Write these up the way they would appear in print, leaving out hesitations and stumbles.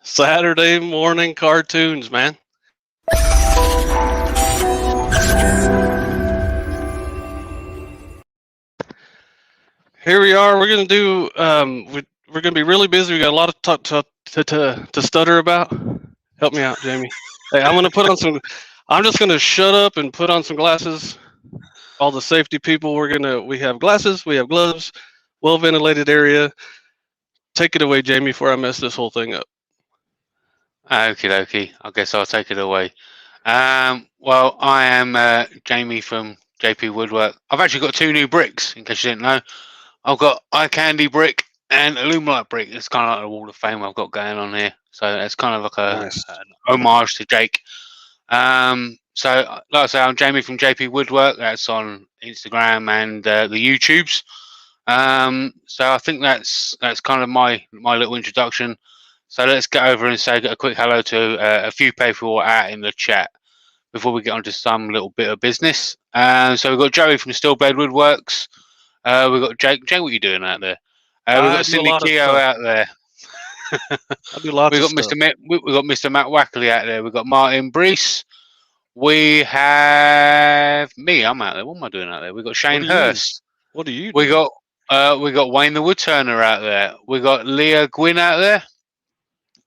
Saturday morning cartoons, man. Here we are. We're gonna do. We're gonna be really busy. We got a lot of talk to stutter about. Help me out, Jamie. Hey, I'm gonna put on some. I'm just gonna shut up and put on some glasses. All the safety people. We have glasses. We have gloves. Well ventilated area. Take it away, Jamie, before I mess this whole thing up. Okie dokie. I guess I'll take it away. Well, I am Jamie from JP Woodwork. I've actually got two new bricks, in case you didn't know. I've got eye candy brick and Illuminate brick. It's kind of like a wall of fame I've got going on here. So it's kind of like Nice. an homage to Jake. So like I say, I'm Jamie from JP Woodwork. That's on Instagram and the YouTubes. So I think that's kind of my little introduction. So let's get over and say a quick hello to a few people out in the chat before we get on to some little bit of business. So we've got Joey from Stillbed Woodworks. We've got Jake. Jake, what are you doing out there? We've got Cindy Keogh out there. I do lots We've of got stuff. We've got Mr. Matt Wackley out there. We've got Martin Brees. We have me. I'm out there. What am I doing out there? We've got Shane Hurst. What do you do? We got Wayne the Woodturner out there. We got Leah Gwynn out there.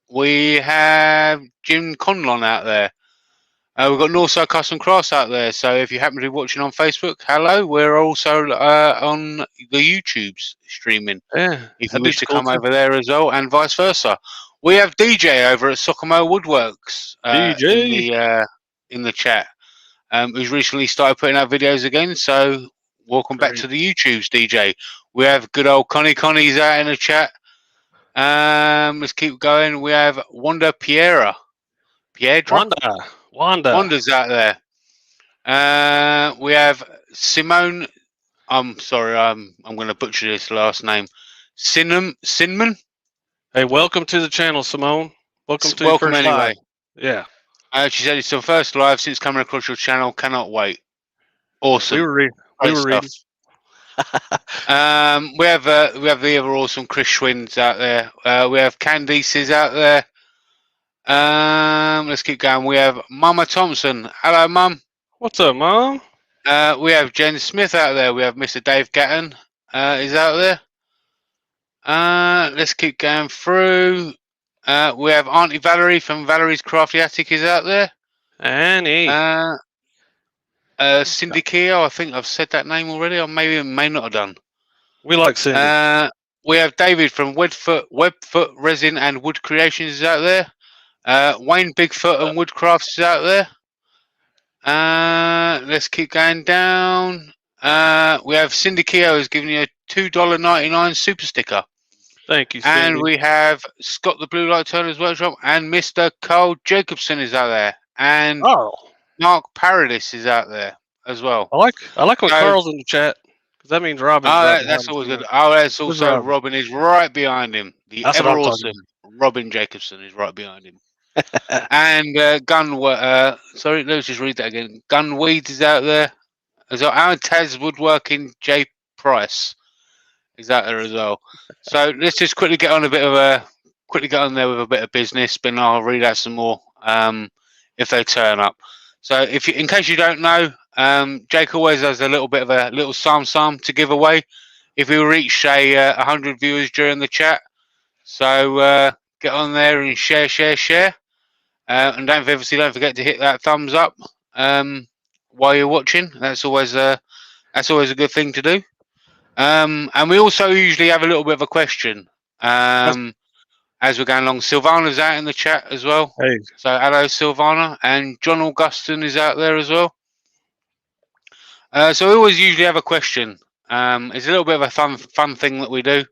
We have Jim Conlon out there. We've got Northside Custom Crafts out there. So if you happen to be watching on Facebook, hello. We're also on the YouTube's streaming. Yeah, if you wish to come over there as well, and vice versa. We have DJ over at Socomo Woodworks DJ in the chat, who's recently started putting out videos again. So welcome back to the YouTube's, DJ. We have good old Connie's out in the chat. Let's keep going. We have Wanda Piedra. Wanda's out there. We have Simone. I'm sorry, I'm going to butcher this last name. Sinman. Hey, welcome to the channel, Simone. Welcome anyway. Live. Yeah. She said it's her first live since coming across your channel. Cannot wait. Awesome. We were reading. We have the other awesome Chris Schwins out there. We have Candice's out there. Let's keep going. We have Mama Thompson. Hello, Mum. What's up, Mom? We have Jen Smith out there. We have Mr. Dave Gatton is out there. Let's keep going through. We have Auntie Valerie from Valerie's Crafty Attic is out there. Annie. Cindy Keogh, I think I've said that name already, or maybe may not have done. We like Cindy. We have David from Webfoot Resin and Wood Creations is out there. Wayne Bigfoot and Woodcrafts is out there. Let's keep going down. We have Cindy Keogh is giving you a $2.99 super sticker. Thank you, Cindy. And we have Scott the Blue Light Turner's Workshop and Mr. Carl Jacobson is out there. And Mark Paradis is out there as well. I like when Carl's in the chat, because that means Robin. That's always good. That's also Robin is right behind him. That's ever awesome Robin Jacobson is right behind him. And sorry, let's just read that again. Gunweeds is out there. As well. Our Taz Woodworking J Price is out there as well. So let's just quickly get on there with a bit of business, but I'll read out some more if they turn up. So in case you don't know, Jake always has a little bit of a little psalm to give away if we reach 100 viewers during the chat. So get on there and share. And don't forget to hit that thumbs up while you're watching. That's always a good thing to do. And we also usually have a little bit of a question as we're going along. Silvana's out in the chat as well. Hey. So hello, Silvana. And John Augustin is out there as well. So we always usually have a question. It's a little bit of a fun thing that we do.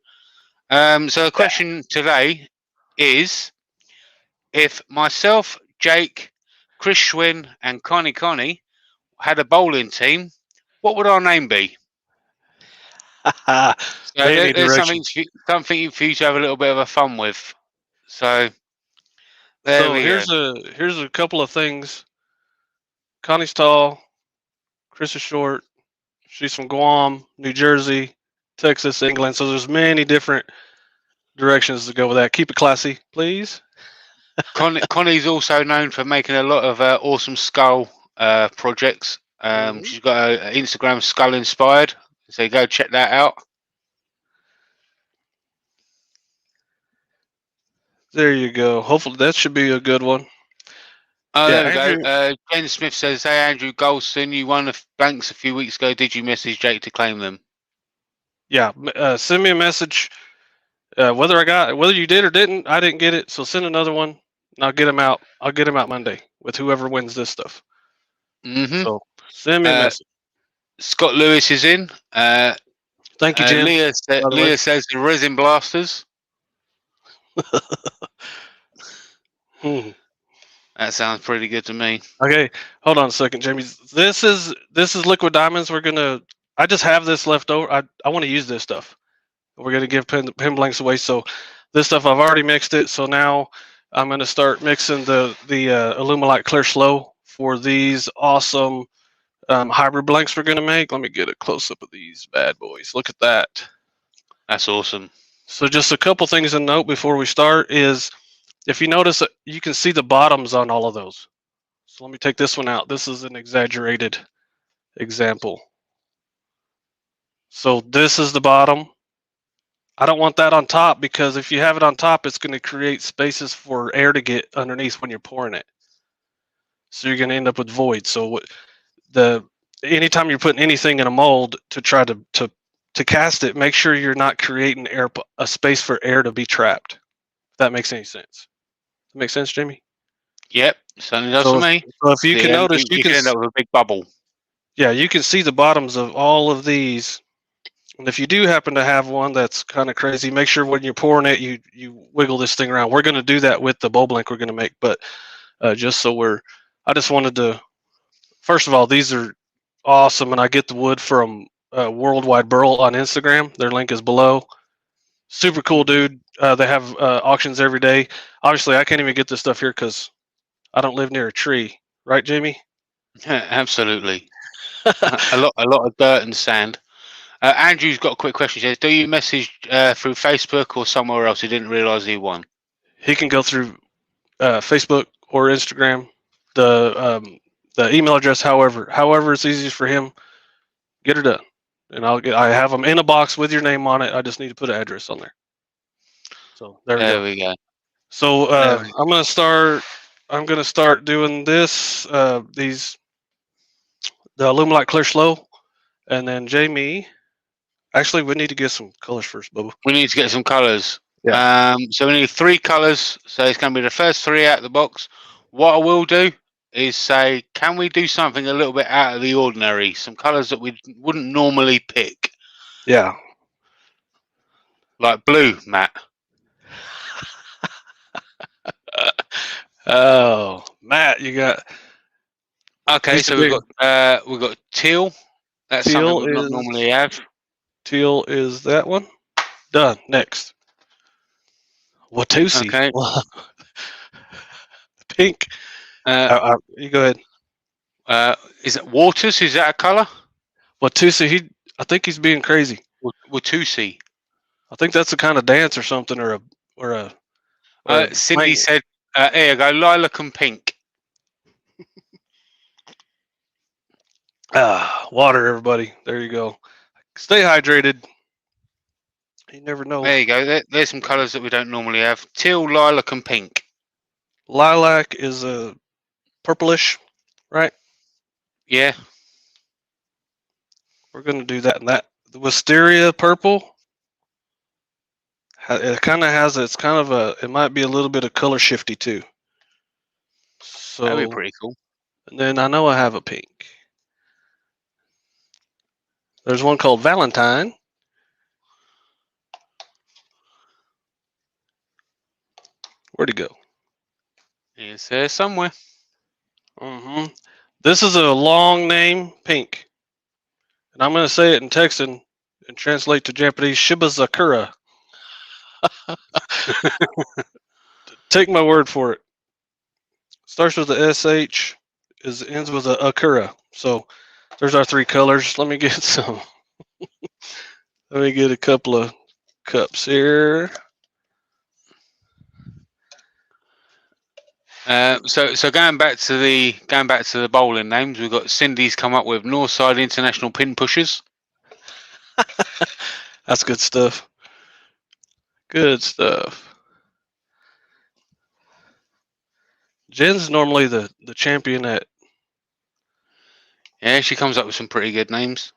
So the question today is, if myself, Jake, Chris Schwinn, and Connie had a bowling team, what would our name be? So there's something for you to have a little bit of a fun with. So here's a couple of things. Connie's tall, Chris is short. She's from Guam, New Jersey, Texas, England. So there's many different directions to go with that. Keep it classy, please. Connie's also known for making a lot of awesome skull projects. She's got an Instagram skull inspired, so go check that out. There you go. Hopefully that should be a good one. Oh, Yeah, there we Andrew, go. Jen Smith says, "Hey, Andrew Golston, you won the blanks a few weeks ago. Did you message Jake to claim them?" yeah, send me a message. Whether you did or didn't, I didn't get it. So send another one, and I'll get them out. I'll get them out Monday with whoever wins this stuff. Mm-hmm. So send me a message. Scott Lewis is in. Thank you, Jim. Leah says the resin blasters. That sounds pretty good to me. Okay, hold on a second, Jamie. This is liquid diamonds. I just have this left over. I want to use this stuff. We're gonna give pin blanks away. So this stuff I've already mixed it. So now I'm gonna start mixing the Alumilite Clear Slow for these awesome hybrid blanks we're gonna make. Let me get a close up of these bad boys. Look at that. That's awesome. So just a couple things to note before we start is, if you notice, you can see the bottoms on all of those. So let me take this one out. This is an exaggerated example. So this is the bottom. I don't want that on top, because if you have it on top, it's going to create spaces for air to get underneath when you're pouring it. So you're going to end up with void. So anytime you're putting anything in a mold to try to cast it, make sure you're not creating a space for air to be trapped. If that makes any sense. That makes sense, Jamie? Yep, certainly does for me. So if you can notice, you can end up with a big bubble. Yeah, you can see the bottoms of all of these. And if you do happen to have one that's kind of crazy, make sure when you're pouring it, you wiggle this thing around. We're going to do that with the bowl blank we're going to make, but I just wanted to, first of all, these are awesome, and I get the wood from Worldwide Burl on Instagram. Their link is below. Super cool, dude. They have auctions every day. Obviously, I can't even get this stuff here because I don't live near a tree, right, Jamie? Yeah, absolutely. a lot of dirt and sand. Andrew's got a quick question. He says, "Do you message through Facebook or somewhere else?" He didn't realise he won. He can go through Facebook or Instagram. The email address, however it's easiest for him, get it done. And I have them in a box with your name on it. I just need to put an address on there. So there we go. So I'm gonna start doing this. The Alumilite Clear Slow, and then Jamie. Actually, we need to get some colors first, Bubba. We need to get some colors. Yeah. So we need 3 colors. So it's going to be the first 3 out of the box. What I will do is say, can we do something a little bit out of the ordinary? Some colors that we wouldn't normally pick. Yeah. Like blue, Matt. Oh, Matt, you got. Okay, so we've got teal. That's teal something we not normally have. Teal is that one. Done. Next. Watusi. Okay. Pink. You go ahead. Is it Waters? Is that a color? Watusi. I think he's being crazy. Watusi. I think that's a kind of dance or something, or a. Cindy said, "Here you go, lilac and pink." Water, everybody. There you go. Stay hydrated. You never know. There you go. There's some colors that we don't normally have. Teal, lilac, and pink. Lilac is a purplish, right? Yeah. We're going to do that. And that the wisteria purple, it kind of has, it might be a little bit of color shifty too. So that'd be pretty cool. And then I know I have a pink. There's one called Valentine. Where'd it go? It's there somewhere. This is a long name, pink. And I'm going to say it in Texan and translate to Japanese, Shibazakura. Take my word for it. Starts with a SH, ends with a Akura. So there's our 3 colors. Let me get some. Let me get a couple of cups here. So going back to the bowling names, we've got Cindy's come up with Northside International Pin Pushers. That's good stuff. Good stuff. Jen's normally the champion at. Yeah, she comes up with some pretty good names.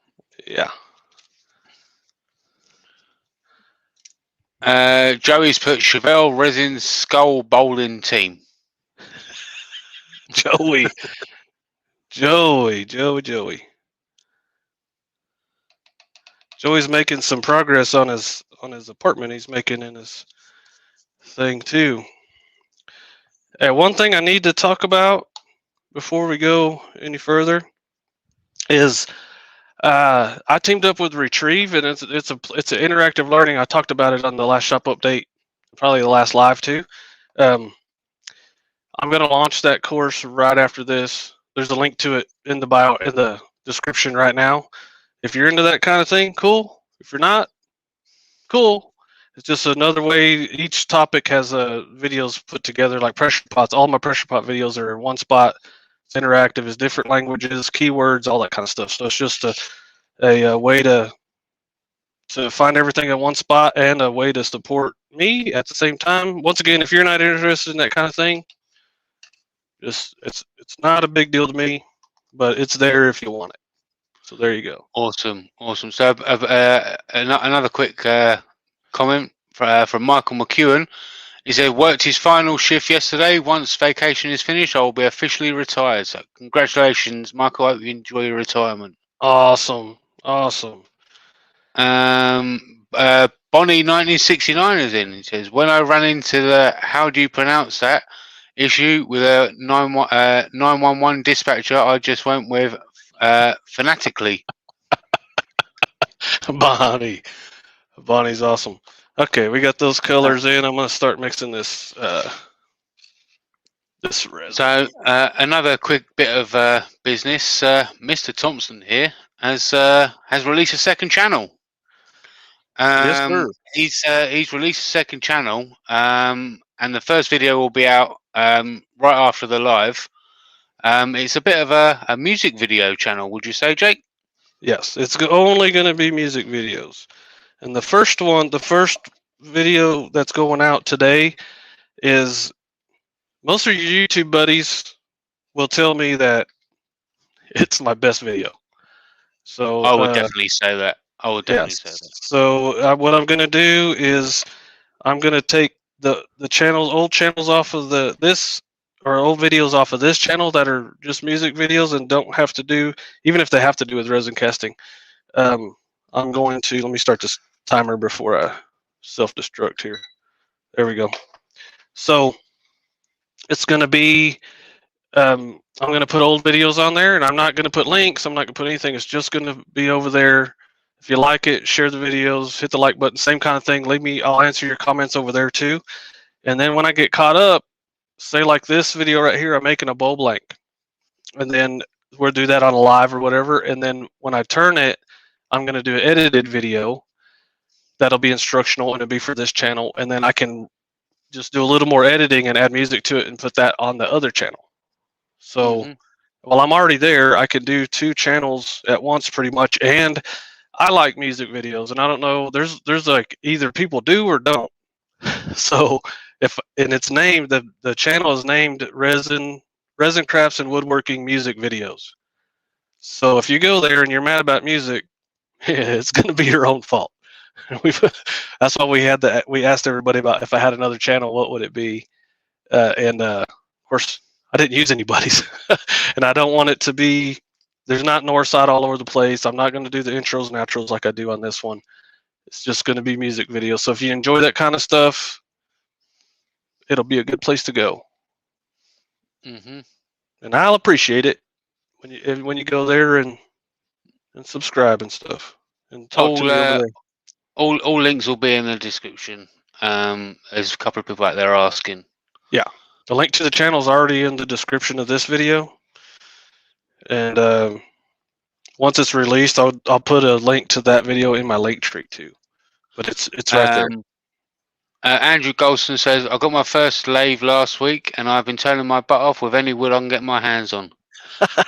Yeah. Joey's put Chevelle Resin Skull Bowling Team. Joey. Joey's making some progress on his apartment he's making in his thing too. Hey, one thing I need to talk about before we go any further is I teamed up with Retrieve, and it's an interactive learning. I talked about it on the last shop update, probably the last live too. I'm going to launch that course right after this. There's a link to it in the description right now. If you're into that kind of thing, cool. If you're not, cool. It's just another way. Each topic has videos put together, like pressure pots. All my pressure pot videos are in one spot. It's interactive. It's different languages, keywords, all that kind of stuff. So it's just a way to find everything in one spot and a way to support me at the same time. Once again, if you're not interested in that kind of thing, it's not a big deal to me, but it's there if you want it. So there you go. Awesome. So another quick comment from Michael McEwen. He said, worked his final shift yesterday. Once vacation is finished, I will be officially retired. So congratulations, Michael. I hope you enjoy your retirement. Awesome. Bonnie 1969 is in. He says, when I ran into the how do you pronounce that issue with a 911 dispatcher, I just went with phonetically. Bonnie's awesome. Okay, we got those colors in. I'm going to start mixing this resin. So another quick bit of business. Mr. Thompson here has released a second channel. Yes, sir. He's released a second channel, and the first video will be out right after the live. It's a bit of a music video channel, would you say, Jake? Yes, it's only going to be music videos. And the first video that's going out today is, most of your YouTube buddies will tell me that it's my best video. So I would definitely say that. Say that. So what I'm going to do is I'm going to take the old channels off of old videos off of this channel that are just music videos and don't have to do, even if they have to do with resin casting. I'm going to, let me start this timer before I self-destruct here. There we go. So it's going to be, I'm going to put old videos on there, and I'm not going to put links. I'm not going to put anything. It's just going to be over there. If you like it, share the videos, hit the like button, same kind of thing. I'll answer your comments over there too. And then when I get caught up, say like this video right here, I'm making a bowl blank. And then we'll do that on a live or whatever. And then when I turn it, I'm going to do an edited video that'll be instructional, and it'll be for this channel. And then I can just do a little more editing and add music to it and put that on the other channel. So while I'm already there, I can do two channels at once pretty much. And I like music videos, and I don't know, there's like either people do or don't. So it's named, the channel is named Resin Crafts and Woodworking Music Videos. So if you go there and you're mad about music, it's going to be your own fault. That's why we asked everybody about if I had another channel, what would it be? And of course, I didn't use anybody's, and I don't want it to be. There's not north side all over the place. I'm not going to do the intros and outros like I do on this one. It's just going to be music videos. So if you enjoy that kind of stuff, it'll be a good place to go. And I'll appreciate it when you go there and subscribe and stuff. And talk to me over there. All links will be in the description. There's a couple of people out there asking. Yeah, the link to the channel is already in the description of this video. And once it's released, I'll put a link to that video in my link tree too. But it's right there. Andrew Golson says, I got my first lathe last week and I've been turning my butt off with any wood I can get my hands on.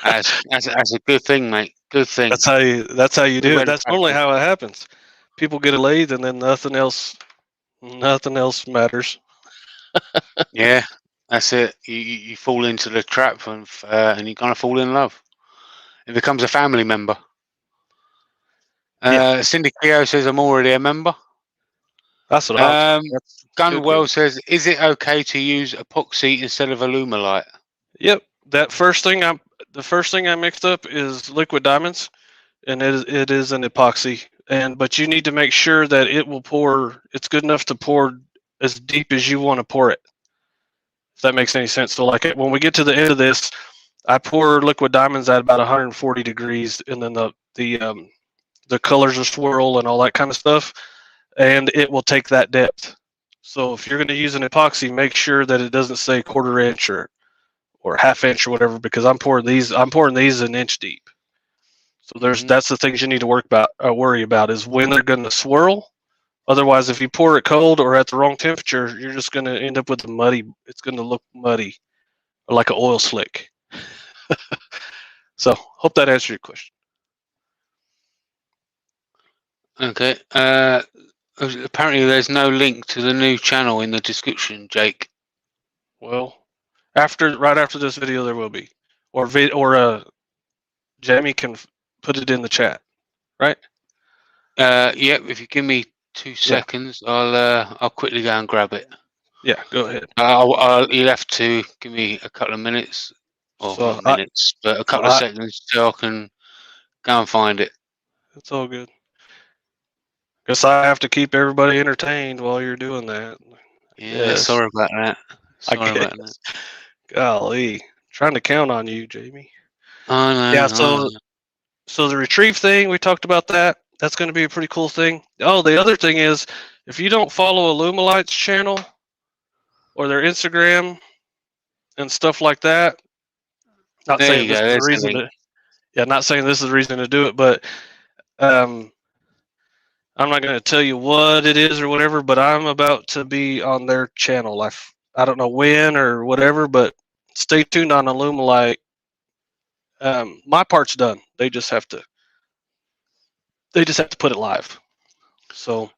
That's a good thing, mate. Good thing. That's how you Good do way it. to That's normally practice. how it happens. People get a lathe and then nothing else matters. Yeah, that's it. You fall into the trap and you kind of fall in love. It becomes a family member. Yeah. Cindy Keogh says, I'm already a member. That's what I'm saying. That's Gunwell good. says, is it okay to use epoxy instead of Alumilite? Yep. The first thing I mixed up is liquid diamonds, and it is an epoxy. But you need to make sure that it will pour. It's good enough to pour as deep as you want to pour it. If that makes any sense. So like when we get to the end of this, I pour liquid diamonds at about 140 degrees, and then the colors will swirl and all that kind of stuff, and it will take that depth. So if you're going to use an epoxy, make sure that it doesn't say quarter inch or half inch or whatever, because I'm pouring these an inch deep. So that's the things you need to worry about is when they're going to swirl. Otherwise, if you pour it cold or at the wrong temperature, you're just going to end up with it's going to look muddy or like an oil slick. So hope that answered your question. Okay. Apparently there's no link to the new channel in the description, Jake. Well, right after this video, there will be, or Jamie can put it in the chat, right? Yep. If you give me 2 seconds, I'll quickly go and grab it. Yeah, go ahead. You'll have to give me a couple of minutes, or So not minutes, but a couple of seconds so I can go and find it. It's all good. Guess I have to keep everybody entertained while you're doing that. Yeah, sorry about that. Sorry about that. Golly, trying to count on you, Jamie. I know. Yeah, so the retrieve thing, we talked about that. That's going to be a pretty cool thing. Oh, the other thing is, if you don't follow Illumilite's channel or their Instagram and stuff like that, not saying this is the reason not saying this is the reason to do it, but I'm not going to tell you what it is or whatever, but I'm about to be on their channel. I don't know when or whatever, but stay tuned on Illumilite. My part's done. They just have to put it live. So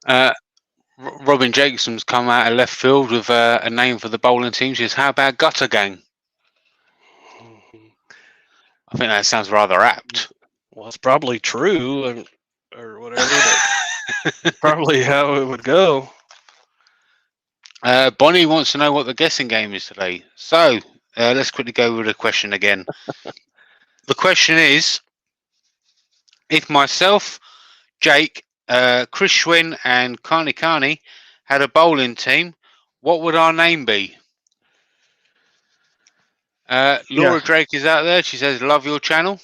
Robin Jacobson's come out of left field with a name for the bowling team. She says, "How about Gutter Gang?" I think that sounds rather apt. Well, it's probably true, or whatever. Probably how it would go. Bonnie wants to know what the guessing game is today. So let's quickly go with the question again. The question is, if myself, Jake, Chris Schwinn and Carney had a bowling team, what would our name be? Laura Drake is out there. She says, "Love your channel."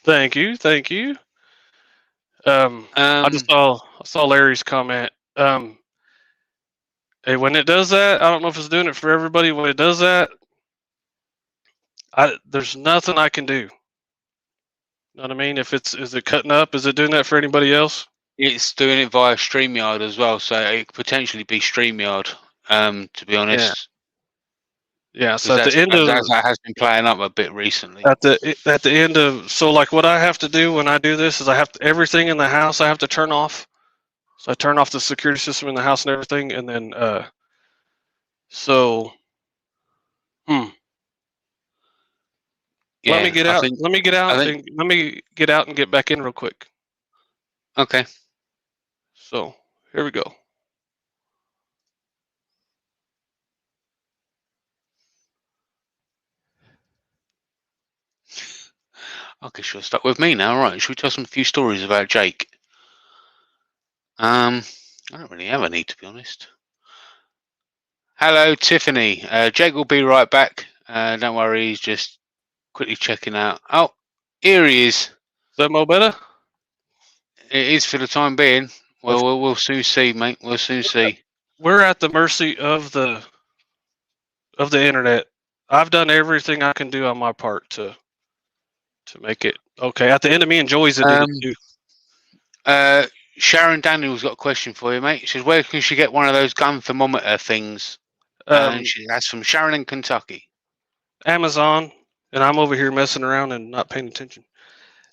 Thank you. I just saw Larry's comment. Hey, when it does that, I don't know if it's doing it for everybody. When it does that, there's nothing I can do. You know what I mean? Is it cutting up? Is it doing that for anybody else? It's doing it via StreamYard as well, so it could potentially be StreamYard. To be honest. Yeah. So at the end of that has been playing up a bit recently. At the end of like what I have to do when I do this is everything in the house I have to turn off. So I turn off the security system in the house and everything, and then let me get out. Let me get out and get back in real quick. Okay. So here we go. Okay, sure. Stuck with me now. Right. Should we tell some few stories about Jake? I don't really have any, to be honest. Hello, Tiffany. Jake will be right back. Don't worry, he's just quickly checking out. Oh, here he is. Is that Mo better? It is for the time being. Well, we'll soon see, mate. We'll soon see. We're at the mercy of the internet. I've done everything I can do on my part to make it okay. At the end of me and Joey's, it did it too. Sharon Daniels got a question for you, mate. She says, where can she get one of those gun thermometer things? And that's from Sharon in Kentucky. Amazon, and I'm over here messing around and not paying attention.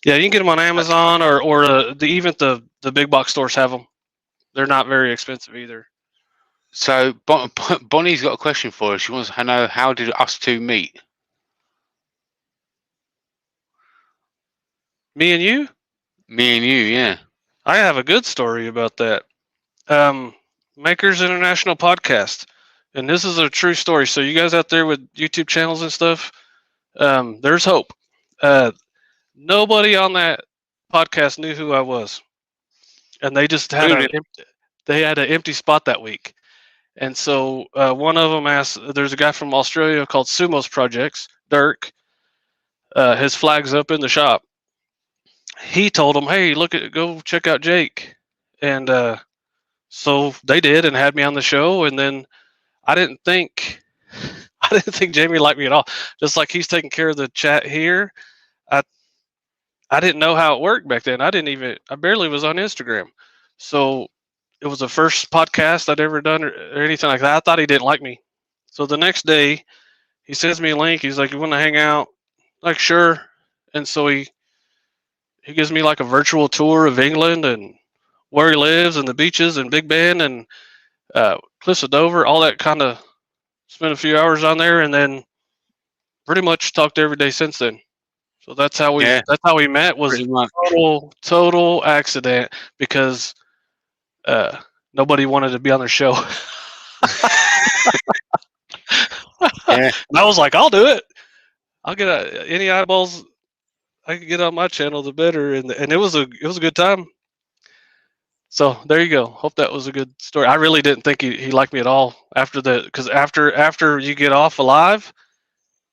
Yeah, you can get them on Amazon or even the big box stores have them. They're not very expensive either. So Bonnie's got a question for us. She wants to know, how did us two meet? Me and you? Me and you, yeah. I have a good story about that. Makers International Podcast, and this is a true story. So you guys out there with YouTube channels and stuff, there's hope. Nobody on that podcast knew who I was, and they just had an empty spot that week. And so one of them asked, there's a guy from Australia called Sumo's Projects, Dirk. His flag's up in the shop. He told him, hey, go check out Jake. And so they did and had me on the show. And then I didn't think Jamie liked me at all. Just like he's taking care of the chat here. I didn't know how it worked back then. I barely was on Instagram. So it was the first podcast I'd ever done or anything like that. I thought he didn't like me. So the next day he sends me a link. He's like, you want to hang out? Like, sure. And so he gives me like a virtual tour of England and where he lives and the beaches and Big Ben and Cliffs of Dover, all that kind of. Spent a few hours on there and then pretty much talked every day since then. So that's how we met. Was total accident because nobody wanted to be on their show. And I was like, I'll do it. I'll get any eyeballs I can get on my channel, the better. And it was a good time. So there you go. Hope that was a good story. I really didn't think he liked me at all because after you get off alive,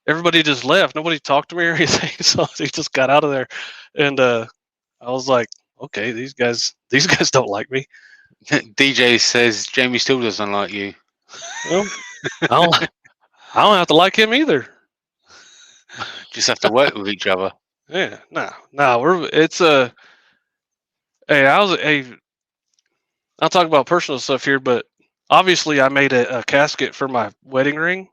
everybody just left. Nobody talked to me or anything. So he just got out of there, and I was like, okay, these guys don't like me. DJ says Jamie still doesn't like you. Well, I don't have to like him either. Just have to work with each other. Yeah, no. I'll talk about personal stuff here, but obviously I made a casket for my wedding ring,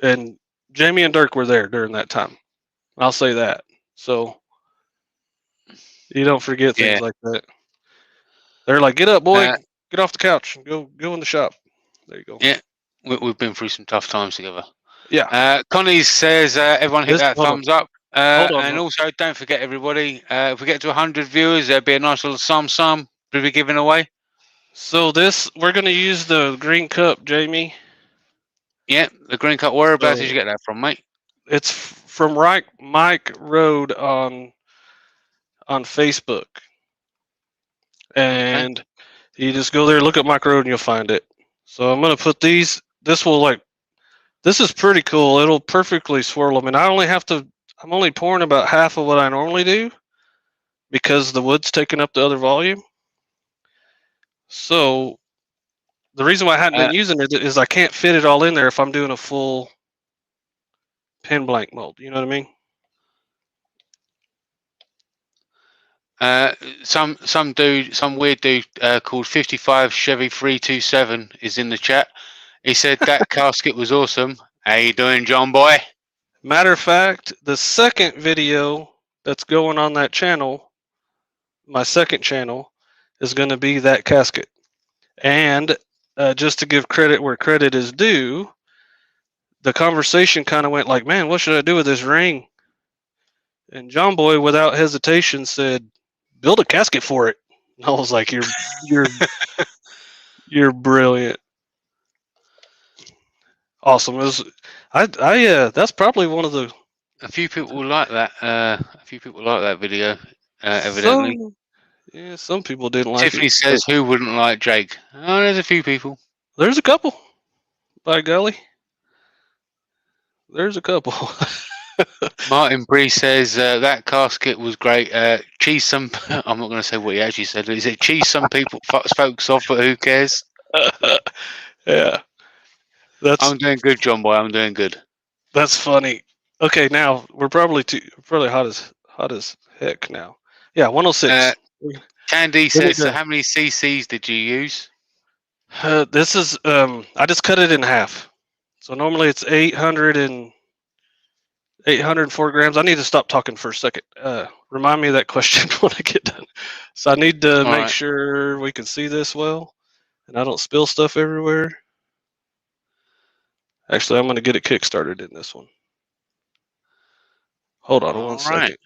and Jamie and Dirk were there during that time. I'll say that. So you don't forget things like that. They're like, get up, boy, get off the couch, and go in the shop. There you go. Yeah, we've been through some tough times together. Yeah. Connie says everyone hit that thumbs up. And also, don't forget, everybody, if we get to 100 viewers, there'll be a nice little sum to be given away. So we're going to use the green cup, Jamie. Yeah, the green cup. Whereabouts did you get that from, mate? It's from Mike Road on Facebook. And you just go there, look at Mike Road, and you'll find it. So I'm going to put these. This is pretty cool. It'll perfectly swirl them. And I'm only pouring about half of what I normally do because the wood's taking up the other volume. So the reason why I hadn't been using it is I can't fit it all in there if I'm doing a full pin blank mold. You know what I mean? Some weird dude called 55 Chevy 327 is in the chat. He said that casket was awesome. How you doing, John boy? Matter of fact, the second video that's going on that channel, my second channel, is going to be that casket. And just to give credit where credit is due, the conversation kind of went like, man, what should I do with this ring? And John Boy, without hesitation, said, build a casket for it. And I was like, you're brilliant. Awesome. That's probably one of the. A few people like that. Video. Evidently. Some people didn't like it. Tiffany says, "Who wouldn't like Jake?" Oh, there's a few people. There's a couple. By golly. There's a couple. Martin Bree says that casket was great. Cheese some. I'm not going to say what he actually said. Is it cheese some people folks off, but who cares? Yeah. I'm doing good, John boy. I'm doing good. That's funny. Okay, now we're probably hot as heck now. Yeah, 106. Candy says, so how many cc's did you use? This is I just cut it in half. So normally it's 804 grams. I need to stop talking for a second. Remind me of that question when I get done. So I need to make sure we can see this well, and I don't spill stuff everywhere. Actually, I'm going to get it kickstarted in this one. Hold on one second.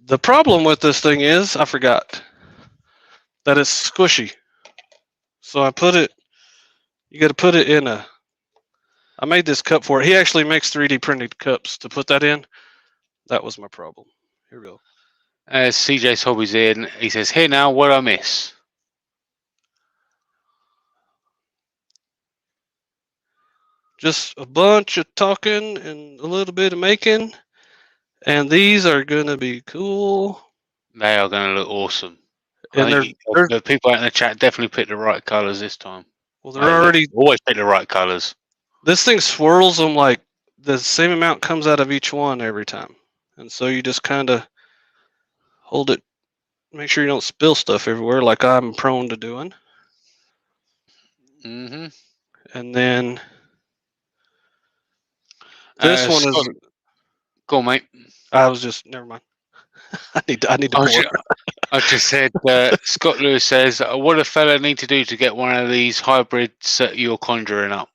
The problem with this thing is I forgot that it's squishy. So I put it. You got to put it in a. I made this cup for it. He actually makes 3D printed cups to put that in. That was my problem. Here we go. CJ's Hobbies in. He says, "Here now, what I miss." Just a bunch of talking and a little bit of making, and these are gonna be cool. They are gonna look awesome. And the people out in the chat definitely picked the right colors this time. Well, they're already always pick the right colors. This thing swirls them like the same amount comes out of each one every time, and so you just kind of hold it. Make sure you don't spill stuff everywhere, like I'm prone to doing. Mm-hmm. And then this one is. Go on, mate. I was just never mind. I need to pour. I just said. Scott Lewis says, "What do a fella need to do to get one of these hybrids that you're conjuring up?"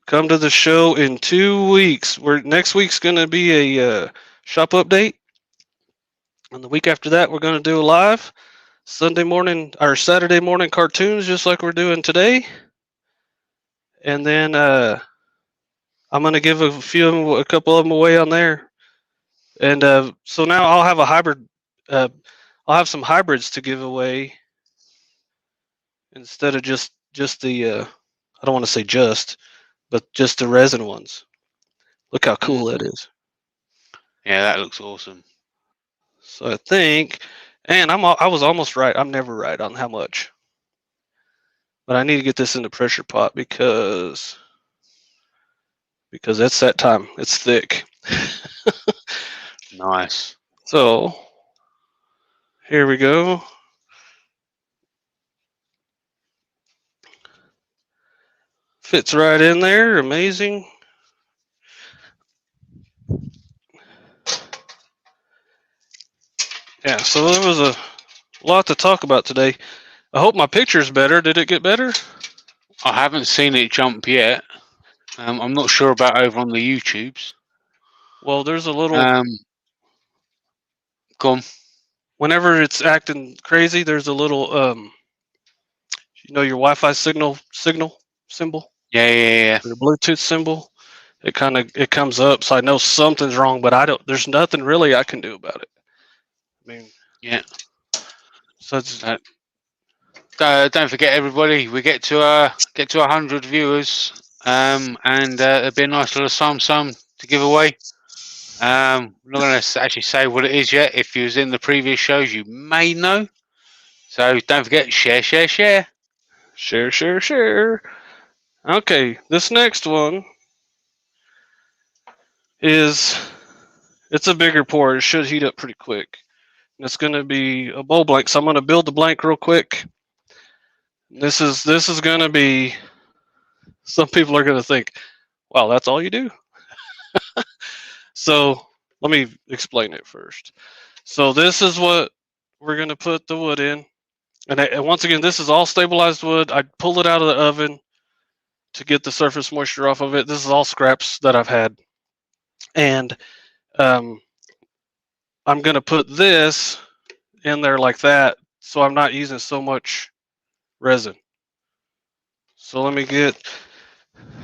Come to the show in 2 weeks. Next week's going to be a shop update, and the week after that we're going to do a live Sunday morning or Saturday morning cartoons, just like we're doing today. And then I'm going to give a couple of them away on there. And so now I'll have a hybrid. I'll have some hybrids to give away instead of just the. I don't want to say but just the resin ones. Look how cool that is. Yeah, that looks awesome. So I think, and I was almost right. I'm never right on how much, but I need to get this in the pressure pot because it's that time. It's thick. Nice. So here we go. Fits right in there. Amazing. Yeah, so there was a lot to talk about today. I hope my picture's better. Did it get better? I haven't seen it jump yet. I'm not sure about over on the YouTubes. Well, there's a little. Go on. Whenever it's acting crazy, there's a little. Your Wi-Fi signal symbol. Yeah. Your Bluetooth symbol. It comes up, so I know something's wrong, but there's nothing really I can do about it. I mean, yeah. So it's don't forget, everybody, we get to 100 viewers, and it'd be a nice little sum to give away. I'm not going to actually say what it is yet. If you was in the previous shows, you may know. So don't forget, share. Okay, this next one it's a bigger pour. It should heat up pretty quick. And it's going to be a bowl blank. So I'm going to build the blank real quick. This is going to be. Some people are going to think, "Wow, that's all you do." So let me explain it first. So this is what we're going to put the wood in. And once again, this is all stabilized wood. I pulled it out of the oven to get the surface moisture off of it. This is all scraps that I've had. And I'm going to put this in there like that, so I'm not using so much resin. So let me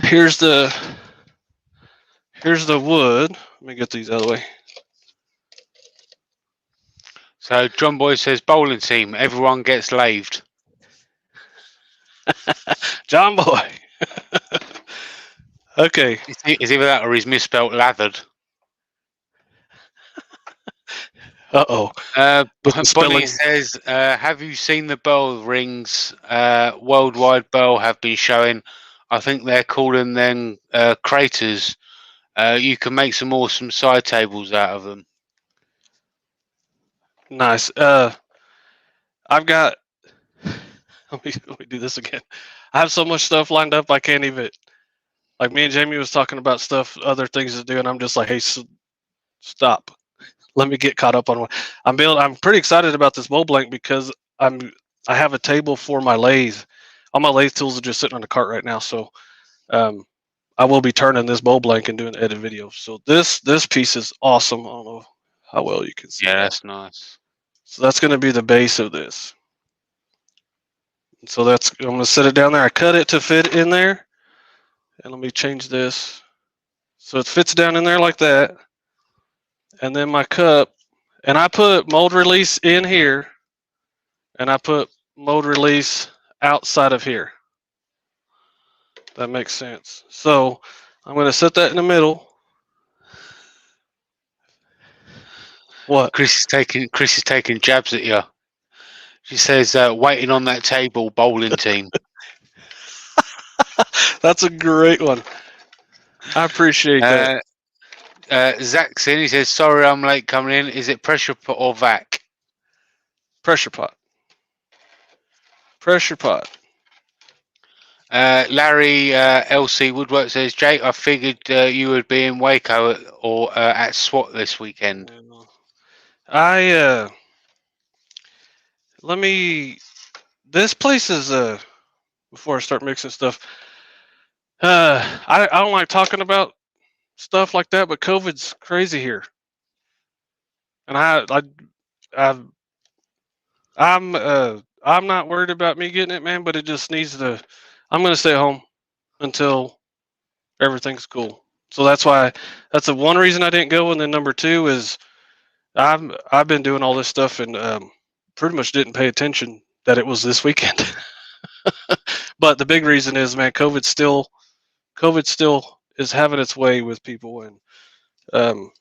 here's the wood. Let me get these out of the way. So John Boy says, bowling team, everyone gets laved. John Boy. Okay. It's either that or he's misspelled lathered. Uh-oh. Bonnie says, have you seen the bell rings? Worldwide Bell have been showing. I think they're calling them craters. You can make some awesome side tables out of them. Nice. I've got. Let me do this again. I have so much stuff lined up. I can't even. Like me and Jamie was talking about stuff, other things to do, and I'm just like, hey, stop. Let me get caught up on what I'm building. I'm pretty excited about this bowl blank because I have a table for my lathe. All my lathe tools are just sitting on the cart right now, so um, I will be turning this bowl blank and doing the edit video. So this piece is awesome. I don't know how well you can see Yeah, that. that's nice. So that's going to be the base of this. So that's I'm going to set it down there. I cut it to fit in there, and let me change this so it fits down in there like that. And then my cup, and I put mold release in here, and I put mold release outside of here. That makes sense. So I'm going to set that in the middle. What? Chris is taking jabs at you. She says, "Waiting on that table, bowling team." That's a great one. I appreciate that. Zach's in. He says, "Sorry, I'm late coming in. Is it pressure pot or vac?" Pressure pot. Pressure pot. Larry LC Woodwork says, "Jake, I figured you would be in Waco or at SWAT this weekend." Let me. This place is before I start mixing stuff. I don't like talking about stuff like that, but COVID's crazy here, and I'm not worried about me getting it, man. But it just needs to. I'm gonna stay home until everything's cool. So that's the one reason I didn't go. And then number two is I've been doing all this stuff and pretty much didn't pay attention that it was this weekend. But the big reason is, man, COVID still is having its way with people, and um,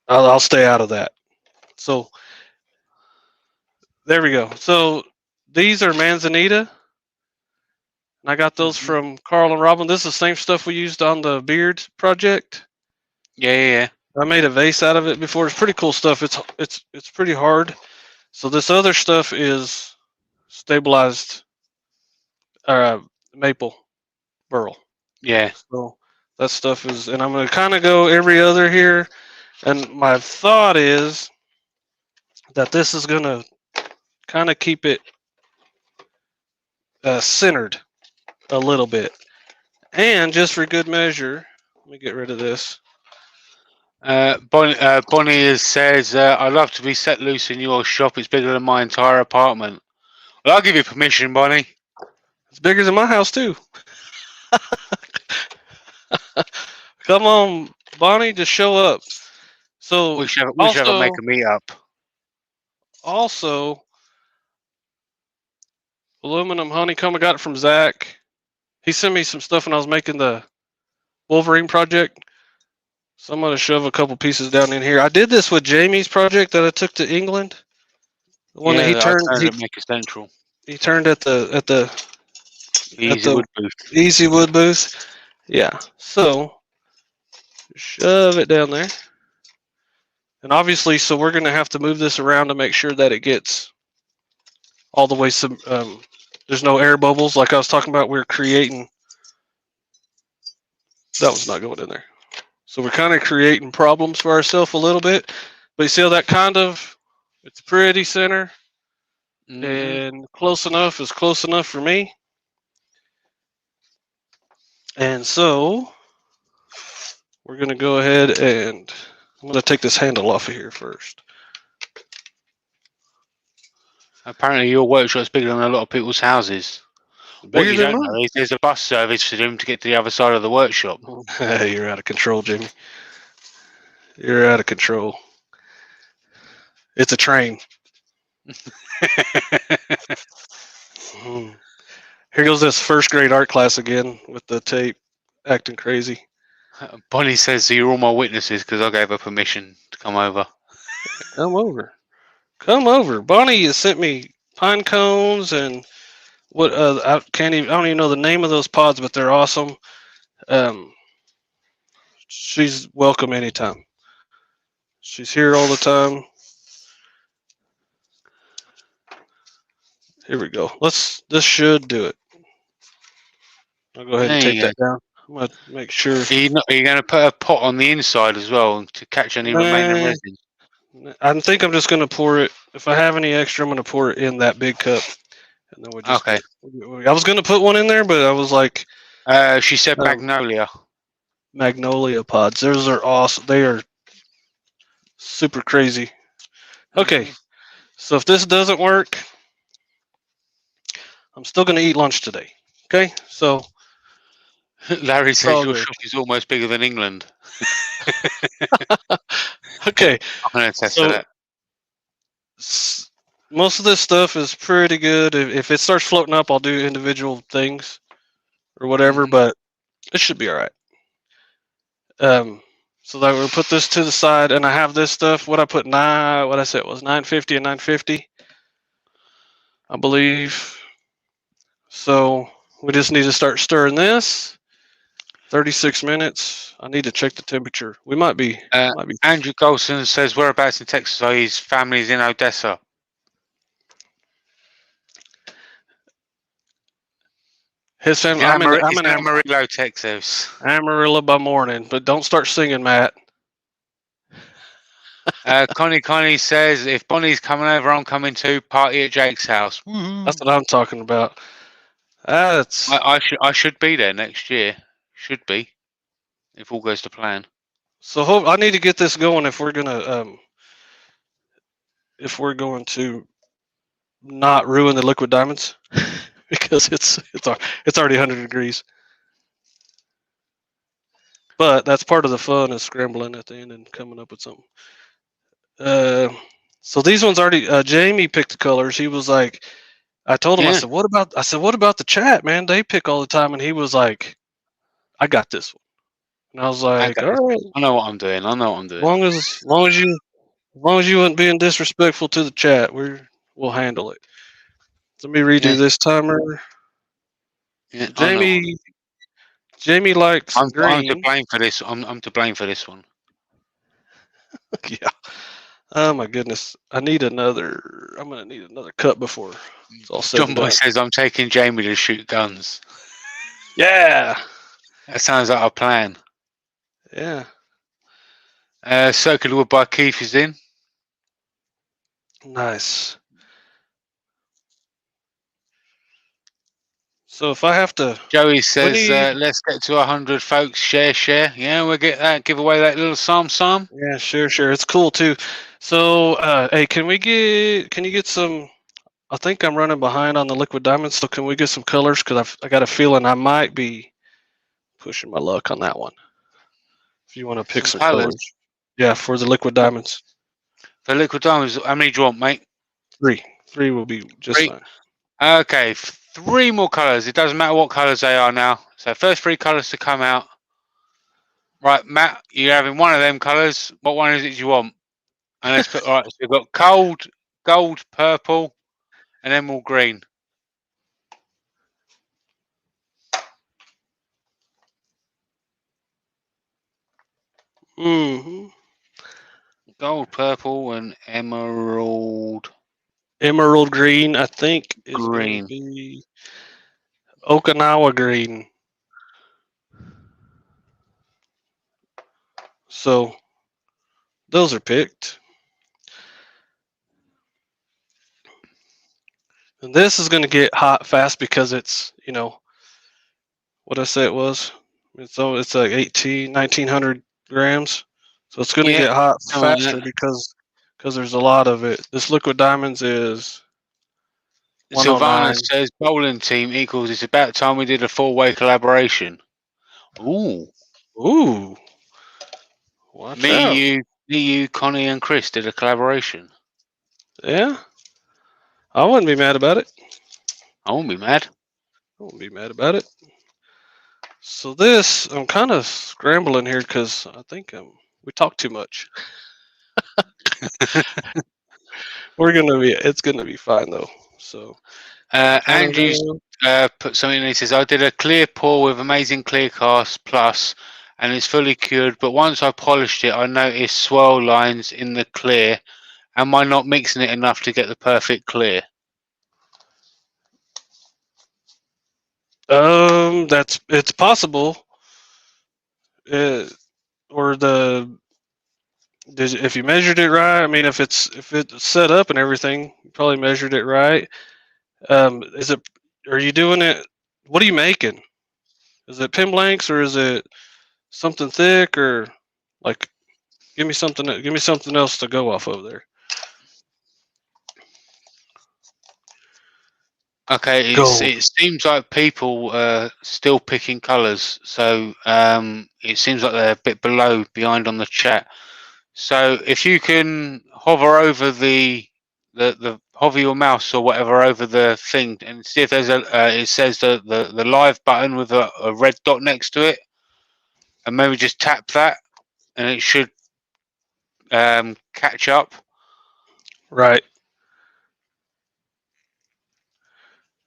I'll stay out of that. So there we go. So these are Manzanita, and I got those from Carl and Robin. This is the same stuff we used on the beard project. Yeah. I made a vase out of it before. It's pretty cool stuff. It's pretty hard. So this other stuff is stabilized maple burl. Yeah. So that stuff is, and I'm going to kind of go every other here. And my thought is that this is going to kind of keep it centered a little bit. And just for good measure, let me get rid of this. Bonnie says, "I'd love to be set loose in your shop. It's bigger than my entire apartment." Well, I'll give you permission, Bonnie. It's bigger than my house too. Come on, Bonnie, just show up. So we should have a make a meet up. Also, aluminum honeycomb. I got it from Zach. He sent me some stuff when I was making the Wolverine project. So I'm going to shove a couple pieces down in here. I did this with Jamie's project that I took to England. The one that he turned. Make it central. He turned at the Easy Wood booth. Yeah. So shove it down there. And obviously, so we're going to have to move this around to make sure that it gets all the way. There's no air bubbles like I was talking about. We're creating. That was not going in there. So we're kind of creating problems for ourselves a little bit. But you see how that it's pretty center. And close enough is close enough for me. And so we're going to go ahead and I'm going to take this handle off of here first. Apparently your workshop's bigger than a lot of people's houses. What you don't know is there's a bus service for them to get to the other side of the workshop. You're out of control, Jimmy. You're out of control. It's a train. Here goes this first grade art class again with the tape acting crazy. Bonnie says, you're all my witnesses because I gave her permission to come over. Come over. Come over. Bonnie has sent me pine cones and what I don't even know the name of those pods, but they're awesome. She's welcome anytime. She's here all the time. Here we go. This should do it. I'll go ahead and There tape you that go. down. I'm gonna make sure. Are you going to put a pot on the inside as well to catch any remaining resin? I think I'm just gonna pour it. If I have any extra, I'm gonna pour it in that big cup, and then we just. Okay. I was gonna put one in there, but I was like. She said magnolia. Magnolia pods. Those are awesome. They are super crazy. Okay, so if this doesn't work, I'm still gonna eat lunch today. Okay, so. Larry says your shop is almost bigger than England. Okay. I'm going to attest to that. Most of this stuff is pretty good. If it starts floating up, I'll do individual things or whatever, but it should be all right. So that we'll put this to the side, and I have this stuff. What I put what I said was 950 and 950, I believe. So we just need to start stirring this. 36 minutes. I need to check the temperature. We might be. Andrew Golson says, whereabouts in Texas are his family's in Odessa? His family. I'm in Amarillo, Texas. Amarillo by morning, but don't start singing, Matt. Connie says, if Bonnie's coming over, I'm coming too. Party at Jake's house. Woo-hoo. That's what I'm talking about. I should be there next year. Should be, if all goes to plan. So I need to get this going if we're going to not ruin the liquid diamonds because it's already 100 degrees. But that's part of the fun is scrambling at the end and coming up with something. So these ones already. Jamie picked the colors. He was like, I told him. Yeah. I said, what about the chat, man? They pick all the time, and he was like, I got this one. And I was like, all right. I know what I'm doing. As long as you weren't being disrespectful to the chat, we'll handle it. Let me redo this timer. Yeah, Jamie likes green. I'm to blame for this. I'm to blame for this one. Yeah. Oh my goodness. I'm gonna need another cup before it's all said. John Boy says I'm taking Jamie to shoot guns. Yeah. That sounds like our plan. Yeah. Circular Wood by Keith is in. Nice. So if I have to, Joey says, let's get to 100 folks. Share. Yeah, we'll get that. Give away that little psalm. Yeah, sure. It's cool too. So, hey, can you get some? I think I'm running behind on the liquid diamonds. So can we get some colors? Because I got a feeling I might be pushing my luck on that one. If you want to pick some colors. Yeah, for the liquid diamonds. For liquid diamonds, how many do you want, mate? 3. 3 will be just fine. Okay, 3 more colors. It doesn't matter what colors they are now. So first 3 colors to come out. Right, Matt, you're having one of them colors. What one is it you want? And let's put, all right, so we've got gold, purple, and emerald green. Mm-hmm. Gold, purple, and emerald. Emerald green, I think, is green. Going to be Okinawa green. So those are picked. And this is going to get hot fast because it's, what I say it was. It's like 1900 grams. So it's going to get hot faster because there's a lot of it. This liquid diamonds is Sylvana says bowling team equals it's about time we did a 4-way collaboration. Ooh. Watch out. You, Connie, and Chris did a collaboration. Yeah. I wouldn't be mad about it. I won't be mad. I won't be mad about it. So this, I'm kind of scrambling here because I think we talk too much. It's gonna be fine though. So Andrew's put something in. He says, I did a clear pour with amazing clear cast plus and it's fully cured, but once I polished it I noticed swirl lines in the clear. Am I not mixing it enough to get the perfect clear? It's possible. Or if you measured it right. I mean, if it's set up and everything, you probably measured it right. Is it? Are you doing it? What are you making? Is it pin blanks or is it something thick or like? Give me something. Give me something else to go off of there. Okay, Gold. it seems like people are still picking colours, so it seems like they're a bit behind on the chat. So if you can hover over the hover your mouse or whatever over the thing and see if there's it says the live button with a red dot next to it, and maybe just tap that, and it should catch up. Right.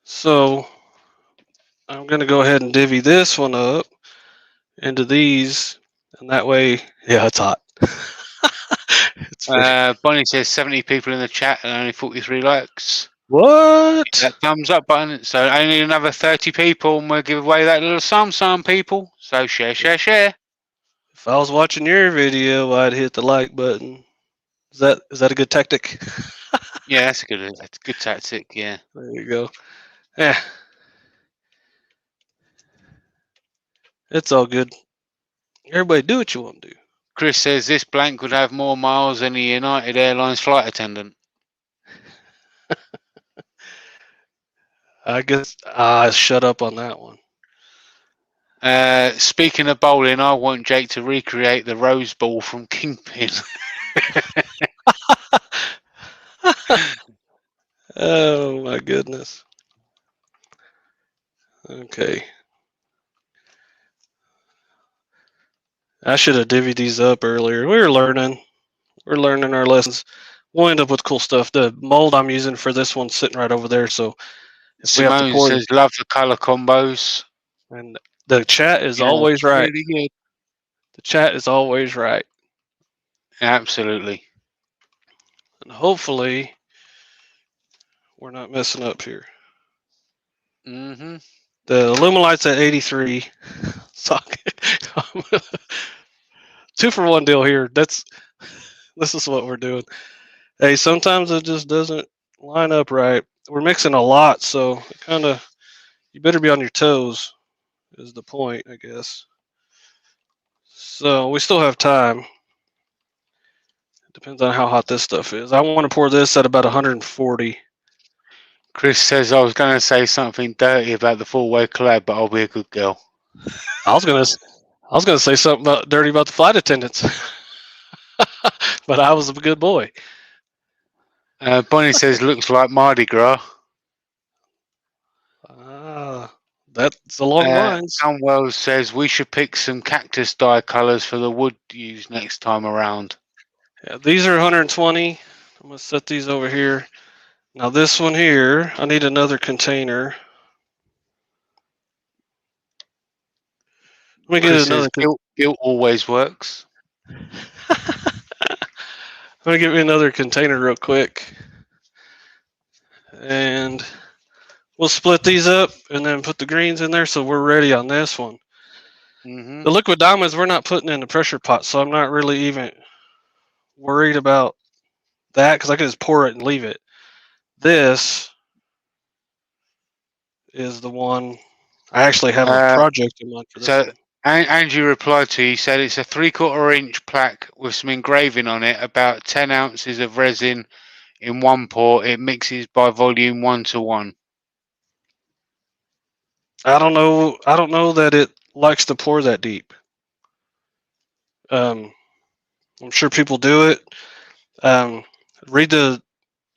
So I'm gonna go ahead and divvy this one up into these, and that way, yeah, it's hot. It's Bonnie says 70 people in the chat and only 43 likes. what? That thumbs up button. So only another 30 people, and we'll give away that little some people. So share. If I was watching your video, I'd hit the like button. Is that a good tactic? Yeah, that's a good tactic. Yeah. There you go. Yeah, it's all good. Everybody do what you want to do. Chris says this blank would have more miles than a United Airlines flight attendant. I guess shut up on that one. Speaking of bowling, I want Jake to recreate the rose ball from Kingpin. Oh my goodness. Okay. I should have divvied these up earlier. We're learning our lessons. We'll end up with cool stuff. The mold I'm using for this one's sitting right over there. So if we have to Simone pour, says love the color combos. and the chat is Yeah, always right. really good. The chat is always right. Absolutely. And hopefully we're not messing up here. Mm-hmm. The Lumilight's at 83. So 2-for-1 deal here. This is what we're doing. Hey, sometimes it just doesn't line up right. We're mixing a lot, so kind of you better be on your toes is the point, I guess. So we still have time. Depends on how hot this stuff is. I want to pour this at about 140. Chris says I was going to say something dirty about the four-way collab, but I'll be a good girl. I was gonna say something dirty about the flight attendants, but I was a good boy. Bonnie says looks like Mardi Gras. That's along lines. Sunwell says we should pick some cactus dye colors for the wood used next time around. Yeah, these are 120. I'm gonna set these over here. Now this one here, I need another container. Let me get another. Guilt always works. I'm gonna get me another container real quick, and we'll split these up and then put the greens in there so we're ready on this one. Mm-hmm. The liquid diamonds we're not putting in the pressure pot, so I'm not really even worried about that because I can just pour it and leave it. This is the one I actually have a project in mind for this one. Andrew replied to you, he said it's a 3/4 inch plaque with some engraving on it, about 10 ounces of resin in one pour. It mixes by volume 1:1. I don't know that it likes to pour that deep. I'm sure people do it. I'm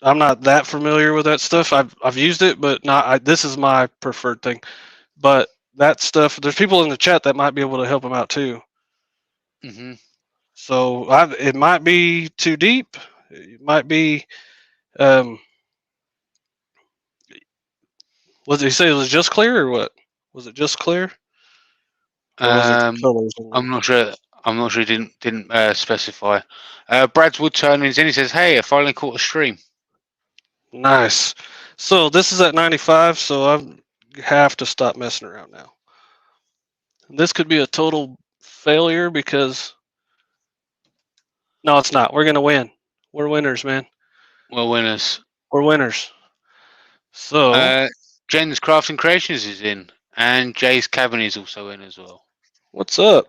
not that familiar with that stuff. I've used it, but not. This is my preferred thing. But that stuff, there's people in the chat that might be able to help them out too. Mm-hmm. So it might be too deep. It might be. Was he say it was just clear or what? Was it just clear? Or was it colors? I'm not sure. He didn't specify. Brad's wood turnings in. He says, "Hey, I finally caught a stream." Nice. So this is at 95. So I'm have to stop messing around now. This could be a total failure because no, it's not. We're gonna win. We're winners, man. We're winners. We're winners. So Jen's Crafting Creations is in, and Jay's Cabin is also in as well. what's up?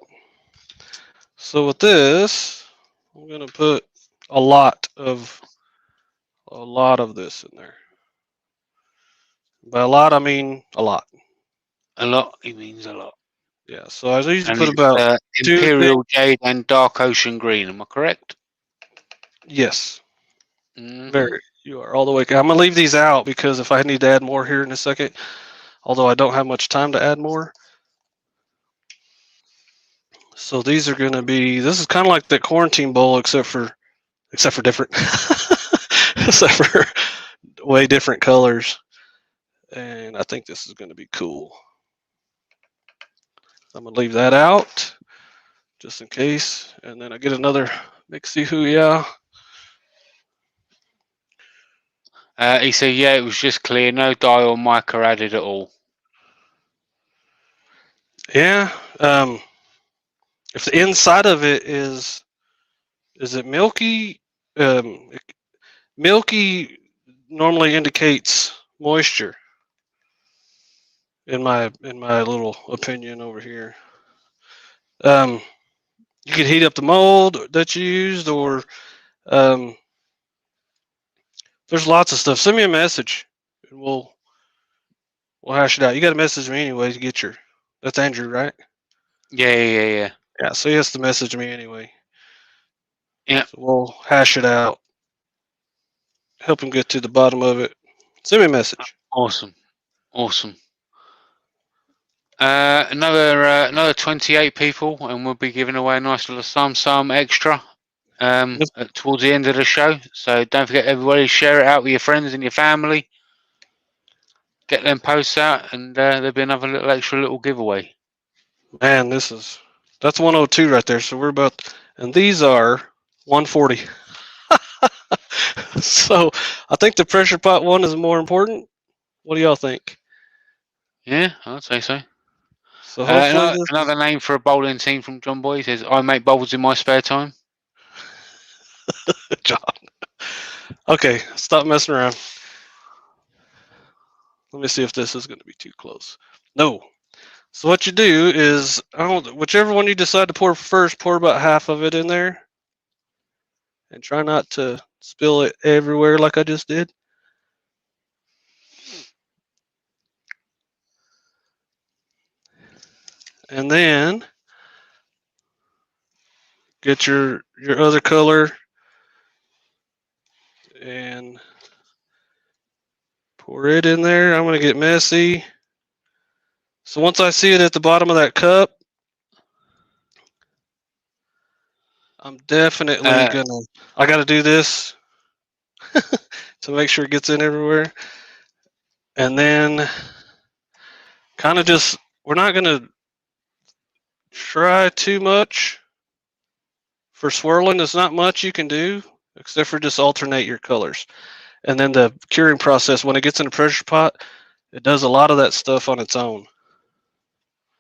So with this, I'm gonna put a lot of this in there. By a lot, I mean a lot. A lot. He means a lot. Yeah. So I usually And put it's, about Imperial Jade and Dark Ocean Green. Am I correct? Yes. Mm-hmm. Very. You are all the way. I'm gonna leave these out because if I need to add more here in a second, although I don't have much time to add more. So these are gonna be. This is kind of like the quarantine bowl, except for different, except for way different colors. And I think this is gonna be cool. I'm gonna leave that out just in case, and then I get another mixy hoo-yeah. He said, yeah, it was just clear, no dye or mica added at all. Yeah. If the inside of it is it milky? Milky normally indicates moisture. In my little opinion over here. You could heat up the mold that you used, or there's lots of stuff. Send me a message, and we'll hash it out. You got to message me anyway to get your. That's Andrew, right? Yeah. Yeah. So he has to message me anyway. Yeah. So we'll hash it out. Help him get to the bottom of it. Send me a message. Awesome. Another 28 people, and we'll be giving away a nice little sum extra towards the end of the show. So don't forget, everybody, share it out with your friends and your family. Get them posts out, and there'll be another little giveaway. Man, that's 102 right there. So we're about, and these are 140. So I think the pressure pot one is more important. What do y'all think? Yeah, I'd say so. So hopefully another name for a bowling team from John Boy. He says, I make bowls in my spare time. John. Okay, stop messing around. Let me see if this is going to be too close. No. So what you do is, whichever one you decide to pour first, pour about half of it in there. And try not to spill it everywhere like I just did. And then get your other color and pour it in there. I'm going to get messy. So once I see it at the bottom of that cup, I'm definitely I got to do this to make sure it gets in everywhere. And then kind of just, we're not going to try too much for swirling. There's not much you can do except for just alternate your colors. And then the curing process, when it gets in a pressure pot, it does a lot of that stuff on its own.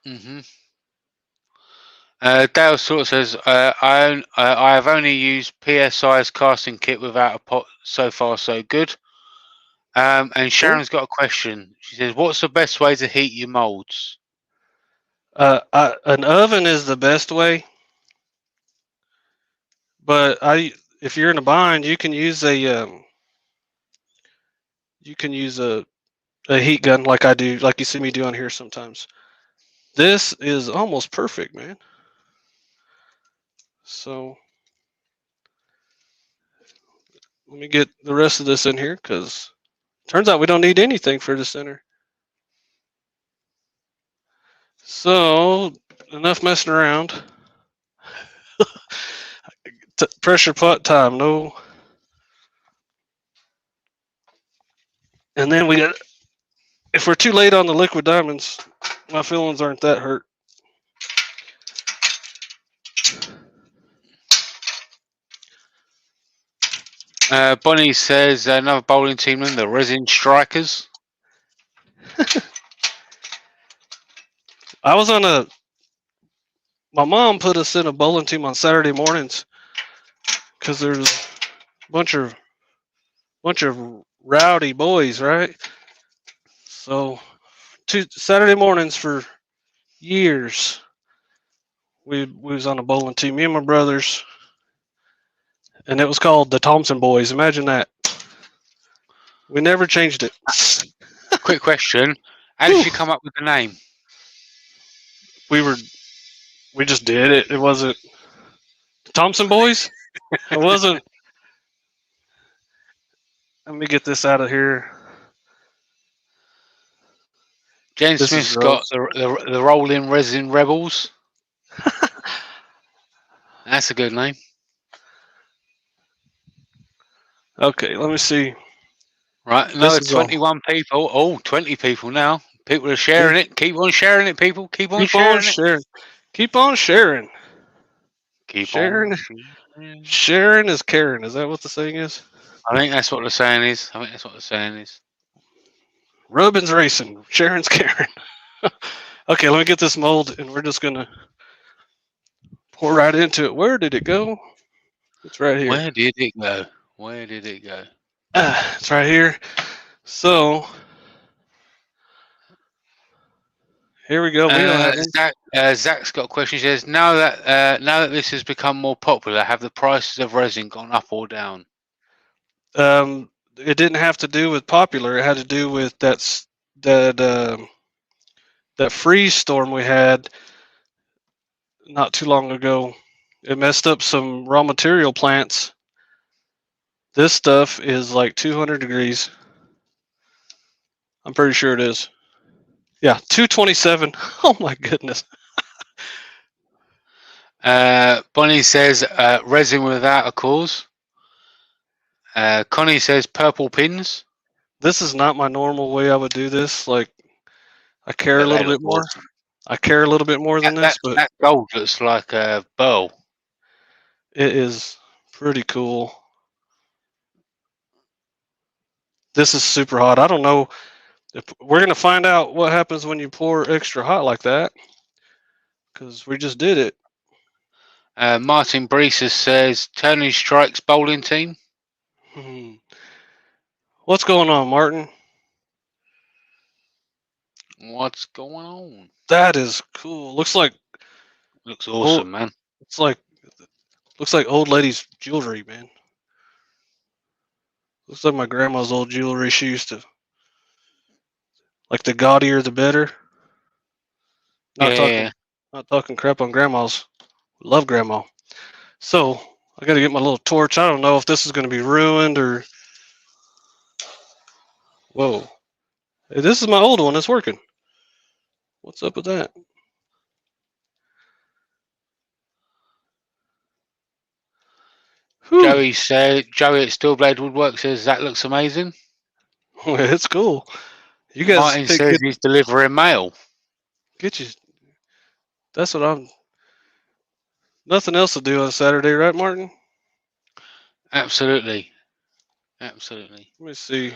Mm-hmm. Dale sort of says, I have only used PSI's casting kit without a pot so far, so good. And Sharon's got a question. She says, what's the best way to heat your molds? An oven is the best way. But if you're in a bind, you can use a heat gun like I do, like you see me do on here sometimes. This is almost perfect, man. So let me get the rest of this in here because turns out we don't need anything for the center. So enough messing around. Pressure pot time, no. And then if we're too late on the liquid diamonds, my feelings aren't that hurt. Bonnie says another bowling team, the Resin Strikers. I was on a. My mom put us in a bowling team on Saturday mornings because there's a bunch of rowdy boys, right? So, Saturday mornings for years, we was on a bowling team. Me and my brothers, and it was called the Thompson Boys. Imagine that. We never changed it. Quick question: how did you come up with the name? we were we just did it. It wasn't the Thompson Boys. It wasn't. Let me get this out of here. James This is Smith's got gross. the Rolling Resin Rebels. That's a good name. Okay, let me see. Right, This another is all. 21 people. Oh, 20 people now. People are sharing it. Keep on sharing it, people. Keep on Keep on sharing it. sharing. Keep on sharing. Keep on Sharing. sharing. Sharing is caring. Is that what the saying is? I think that's what the saying is. Rubin's racing. Sharon's caring. Okay, let me get this mold, and we're just gonna pour right into it. Where did it go? It's right here. Where did it go? Where did it go? It's right here. So here we go. We don't have any. Zach's got a question. He says, now that this has become more popular, have the prices of resin gone up or down? It didn't have to do with popular. It had to do with that freeze storm we had not too long ago. It messed up some raw material plants. This stuff is like 200 degrees. I'm pretty sure it is. Yeah, 227. Oh my goodness. Bonnie says resin without a cause. Connie says purple pins. This is not my normal way I would do this. Like, I care a But they little look bit more. awesome. I care a little bit more than this, but That gold looks like a burl. it is pretty cool. This is super hot. I don't know if we're going to find out what happens when you pour extra hot like that, because we just did it. Martin Breeser says Turning Strikes bowling team. What's going on, Martin? What's going on? That is cool. Looks awesome, man. It's like looks like old lady's jewelry, man. Looks like my grandma's old jewelry. She used to like the gaudier the better. Not talking Yeah. not talking crap on grandmas. Love grandma. So I got to get my little torch. I don't know if this is going to be ruined or. Whoa. Hey, this is my old one. It's working. What's up with that? Joey at Stillblade Woodwork says that looks amazing. It's cool. You guys Martin says he's delivering mail. Get you. That's what I'm. Nothing else to do on Saturday, right, Martin? Absolutely. Let me see.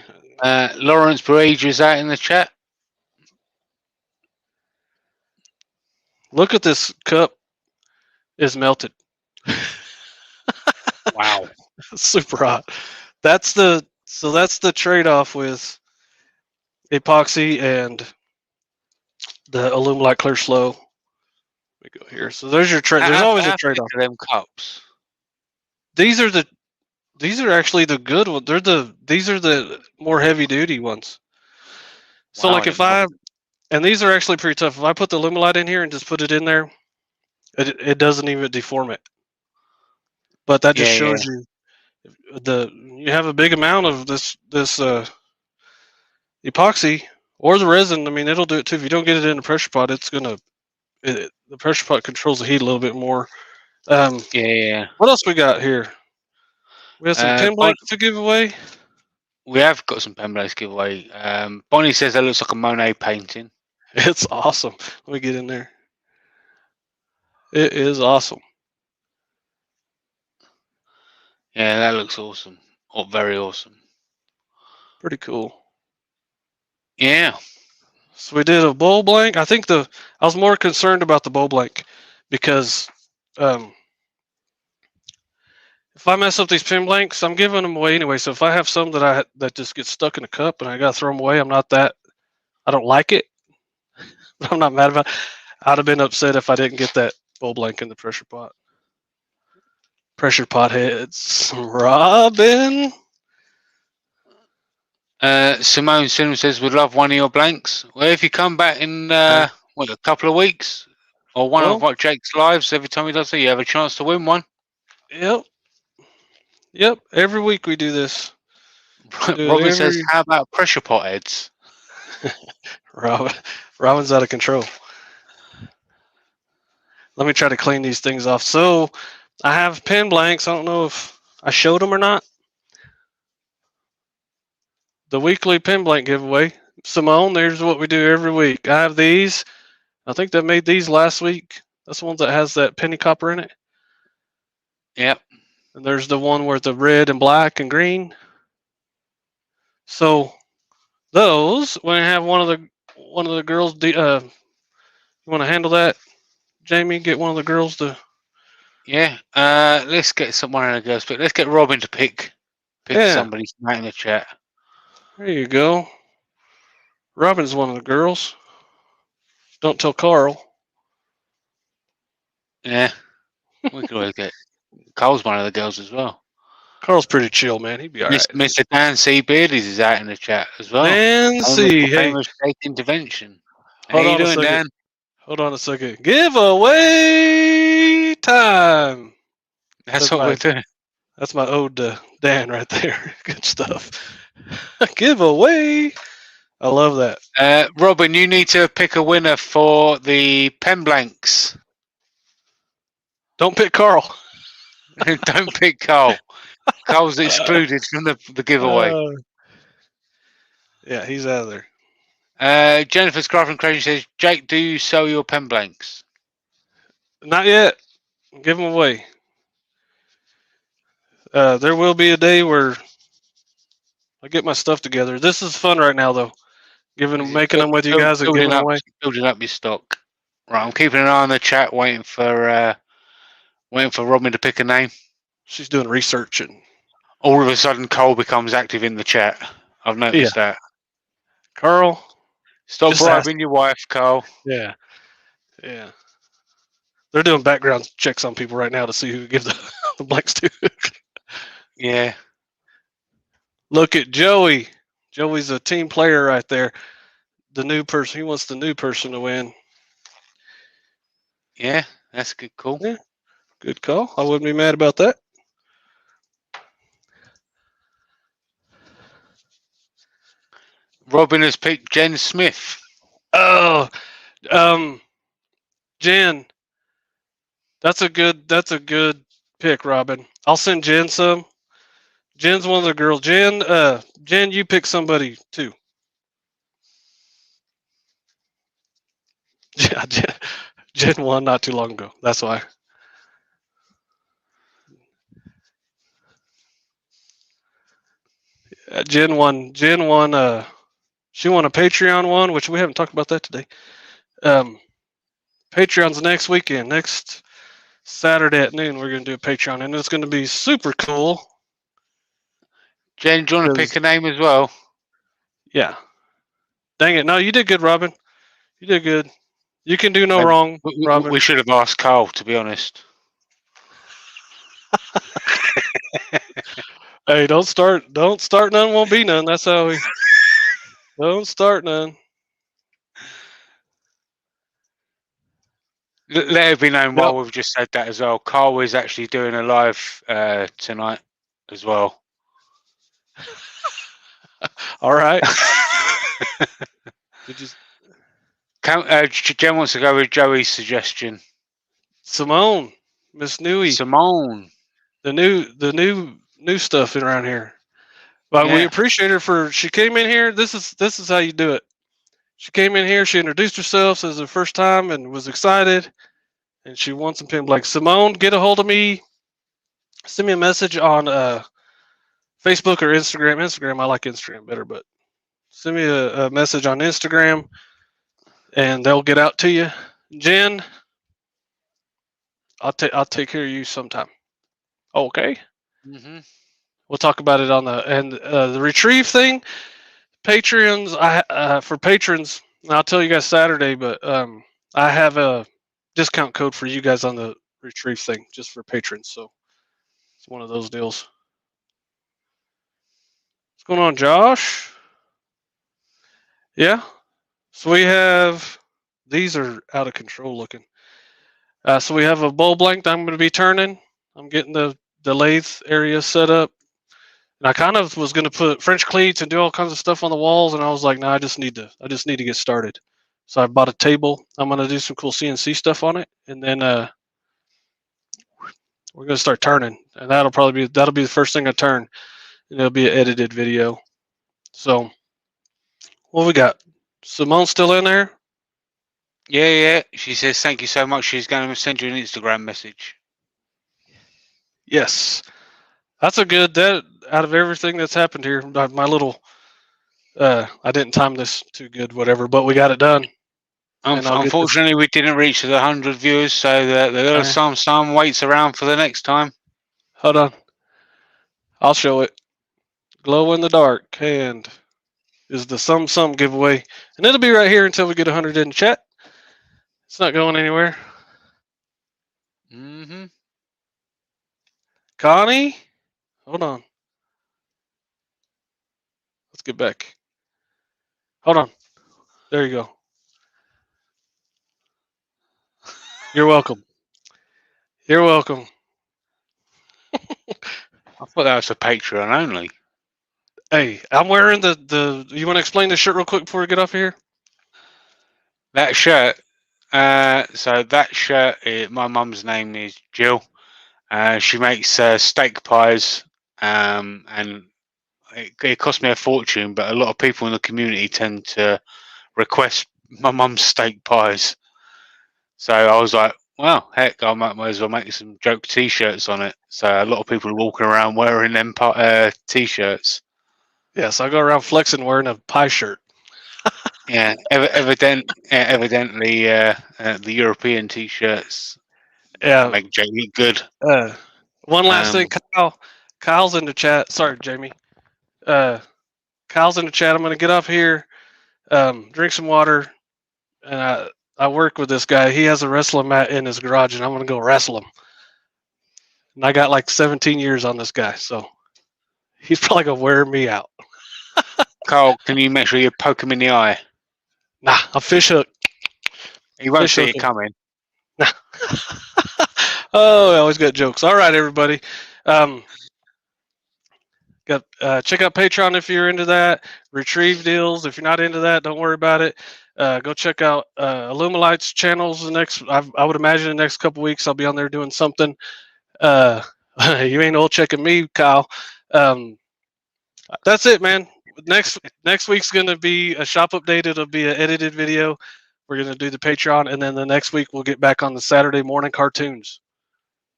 Lawrence Barrage is out in the chat. Look at this cup. Is melted. Wow. Super hot. That's the trade-off with epoxy and the Alumilite Clear Slow. Let me go here. So there's your trade. There's always a trade-off. Them cups. These are actually the good ones. These are the more heavy-duty ones. So Wow, like and these are actually pretty tough. If I put the Alumilite in here and just put it in there, it doesn't even deform it. But that just shows you you have a big amount of this epoxy or the resin. I mean, it'll do it too. If you don't get it in a pressure pot, the pressure pot controls the heat a little bit more. What else we got here? We have some pen blanks to give away. We have got some pen blanks to give away. Bonnie says that looks like a Monet painting. It's awesome. Let me get in there. It is awesome. Yeah, that looks awesome. Very awesome. Pretty cool. Yeah. So we did a bowl blank. I think I was more concerned about the bowl blank because if I mess up these pin blanks, I'm giving them away anyway. So if I have some that just get stuck in a cup and I gotta throw them away, I don't like it. But I'm not mad about it. I'd have been upset if I didn't get that bowl blank in the pressure pot. Pressure pot heads. Robin. Simone Cinema says, "Would love one of your blanks." Well, if you come back in a couple of weeks, or one of Jake's lives, every time he does it, you have a chance to win one. Yep. Every week we do this. Robin says, "How about pressure pot heads?" Robin's out of control. Let me try to clean these things off. So I have pin blanks. I don't know if I showed them or not. The weekly pin blank giveaway. Simone, there's what we do every week. I have these. I think they made these last week. That's the one that has that penny copper in it. Yep. And there's the one with the red and black and green. So those, when I have one of the girls, you want to handle that, Jamie? Get one of the girls to. Yeah. Let's get someone in the girls pick. Let's get Robin to pick somebody's name in the chat. There you go. Robin's one of the girls. Don't tell Carl. Yeah. We could always get Carl's one of the girls as well. Carl's pretty chill, man. He'd be all right. Mr. Dan C. Beardies is out in the chat as well. Dan C. Hey. Fake intervention. How you doing, Dan? Hold on a second. Giveaway time. That's what we're doing. That's my ode to Dan right there. Good stuff. Giveaway. I love that. Robin, you need to pick a winner for the pen blanks. Don't pick Carl. Don't pick Carl. Carl's excluded from the giveaway. Yeah, he's out of there. Jennifer's Craft Crazy says, "Jake, do you sell your pen blanks?" Not yet. Give them away. There will be a day where I get my stuff together. This is fun right now, though. Making them with you guys and giving them away. Building up your stock. Right, I'm keeping an eye on the chat, waiting for Robin to pick a name. She's doing research, and all of a sudden, Cole becomes active in the chat. I've noticed that. Carl, stop bribing your wife, Carl. Yeah. They're doing background checks on people right now to see who to give the blanks to. Yeah. Look at Joey. Joey's a team player right there. The new person. He wants the new person to win. Yeah, that's a good call. Yeah, good call. I wouldn't be mad about that. Robin has picked Jen Smith. Oh, Jen. That's a good pick, Robin. I'll send Jen some. Jen's one of the girls. Jen, you pick somebody too. Yeah, Jen won not too long ago. That's why. Jen won. She won a Patreon one, which we haven't talked about that today. Patreon's next weekend, next Saturday at noon. We're going to do a Patreon, and it's going to be super cool. Jen, do you want to pick a name as well? Yeah. Dang it! No, you did good, Robin. You did good. You can do no wrong, Robin. We should have asked Carl, to be honest. Hey, don't start none, won't be none. That's how we. Don't start none. Let it be known while we've just said that as well. Carl is actually doing a live tonight as well. All right. Jen wants to go with Joey's suggestion. Simone, Miss Newey. Simone. The new stuff around here. But we appreciate her she came in here. This is how you do it. She came in here, she introduced herself as her first time and was excited. And she won some pin blanks. Simone, get a hold of me. Send me a message on Facebook or Instagram. Instagram, I like Instagram better, but send me a message on Instagram. and they'll get out to you. Jen, I'll take care of you sometime. Okay. Mm-hmm. We'll talk about it on the retrieve thing. Patreons, for patrons, I'll tell you guys Saturday, but I have a discount code for you guys on the retrieve thing just for patrons. So it's one of those deals. What's going on, Josh? Yeah. So we have, these are out of control looking. So we have a bowl blank that I'm going to be turning. I'm getting the lathe area set up. And I kind of was going to put French cleats and do all kinds of stuff on the walls, and I was like, no, I just need to get started. So I bought a table. I'm going to do some cool CNC stuff on it, and then we're going to start turning, and that'll be the first thing I turn, and it'll be an edited video. So what we got? Simone still in there? Yeah. She says thank you so much. She's going to send you an Instagram message. Yes, that's a good. That out of everything that's happened here, my little. I didn't time this too good, whatever, but we got it done. Unfortunately, we didn't reach the 100 viewers, so there are some waits around for the next time. Hold on. I'll show it. Glow in the dark hand is the some giveaway, and it'll be right here until we get 100 in chat. It's not going anywhere. Mm-hmm. Connie, hold on. Let's get back. Hold on. There you go. You're welcome. You're welcome. I thought that was for Patreon only. Hey, I'm wearing the. You want to explain the shirt real quick before we get off of here? That shirt. So that shirt. My mum's name is Jill. She makes steak pies, and it cost me a fortune. But a lot of people in the community tend to request my mum's steak pies. So I was like, well, heck, I might as well make some joke T-shirts on it. So a lot of people are walking around wearing them T-shirts. Yes, I go around flexing wearing a pie shirt. Yeah, evidently, the European T-shirts. Yeah, make Jamie good. One last thing, Kyle's in the chat. Sorry, Jamie. Kyle's in the chat. I'm gonna get off here, drink some water, and I work with this guy. He has a wrestling mat in his garage, and I'm gonna go wrestle him. And I got like 17 years on this guy, so he's probably gonna wear me out. Carl, can you make sure you poke him in the eye? Nah, I'm fish hook. He won't see it coming. Nah. Oh, I always got jokes. All right, everybody. Check out Patreon if you're into that. Retrieve deals. If you're not into that, don't worry about it. Go check out Illumalite's channels. I would imagine the next couple weeks I'll be on there doing something. You ain't old checking me, Kyle. That's it, man. Next week's gonna be a shop update. It'll be an edited video. We're gonna do the Patreon, and then the next week we'll get back on the Saturday morning cartoons.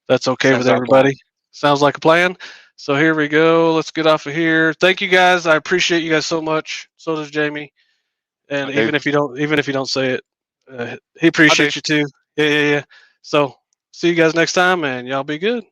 That's okay with everybody. Sounds like a plan. So here we go. Let's get off of here. Thank you guys. I appreciate you guys so much. So does Jamie. And even if you don't say it, he appreciates you too. Yeah. So see you guys next time, and y'all be good.